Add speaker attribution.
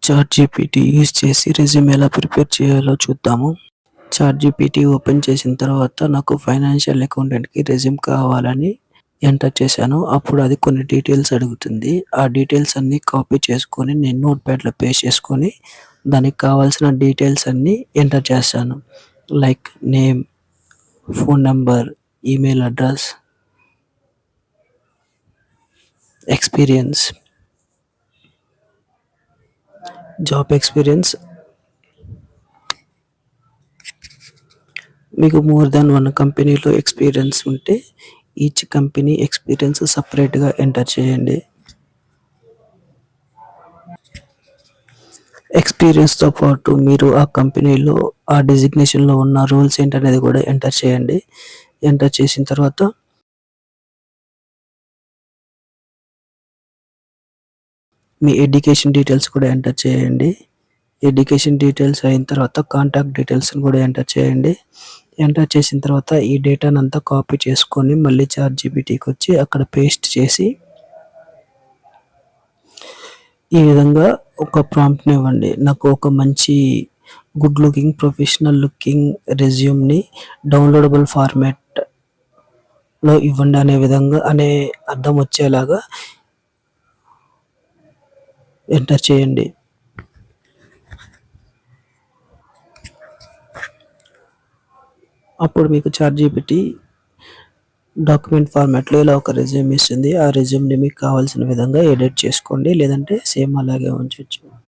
Speaker 1: ChatGPT use చేసి resume ఎలా prepare చేయాలో చూద్దాము. చాట్‌జీపీటీ ఓపెన్ చేసిన తర్వాత నాకు ఫైనాన్షియల్ అకౌంటెంట్‌కి రెజ్యూమ్ కావాలని ఎంటర్ చేశాను. అప్పుడు అది కొన్ని డీటెయిల్స్ అడుగుతుంది. ఆ డీటెయిల్స్ అన్నీ కాపీ చేసుకొని నేను నోట్‌ప్యాడ్‌లో పేస్ట్ చేసుకొని దానికి కావాల్సిన డీటెయిల్స్ అన్నీ ఎంటర్ చేశాను. Like name, phone number, email address, experience, job experience. మీకు మోర్ దాన్ 1 కంపెనీలో ఎక్స్‌పీరియన్స్ ఉంటే ఈచ్ కంపెనీ ఎక్స్‌పీరియన్స్ సెపరేట్‌గా ఎంటర్ చేయండి. ఎక్స్‌పీరియన్స్‌తో పాటు మీరు ఆ కంపెనీలో ఆ డెసిగ్నేషన్‌లో ఉన్న రోల్స్ ఏంటనేది కూడా ఎంటర్ చేయండి. ఎంటర్ చేసిన తర్వాత మీ ఎడ్యుకేషన్ డీటెయిల్స్ కూడా ఎంటర్ చేయండి. ఎడ్యుకేషన్ డీటెయిల్స్ అయిన తర్వాత కాంటాక్ట్ డీటెయిల్స్‌ని కూడా ఎంటర్ చేయండి. ఎంటర్ చేసిన తర్వాత ఈ డేటానంతా కాపీ చేసుకొని మళ్ళీ చాట్‌జీపీటీకొచ్చి అక్కడ పేస్ట్ చేసి ఈ విధంగా ఒక ప్రాంప్ట్‌ని ఇవ్వండి. నాకు ఒక మంచి గుడ్ లుకింగ్, ప్రొఫెషనల్ లుకింగ్ రెజ్యూమ్‌ని డౌన్‌లోడబుల్ ఫార్మాట్‌లో ఇవ్వండి అనే అర్థం వచ్చేలాగా ఎంటర్ చేయండి. అప్పుడు మీకు చాట్‌జీపీటీ డాక్యుమెంట్ ఫార్మాట్‌లో ఇలా ఒక రెజ్యూమ్ ఇస్తుంది. ఆ రెజ్యూమ్‌ని మీకు కావాల్సిన విధంగా ఎడిట్ చేసుకోండి. లేదంటే సేమ్ అలాగే ఉంచొచ్చు.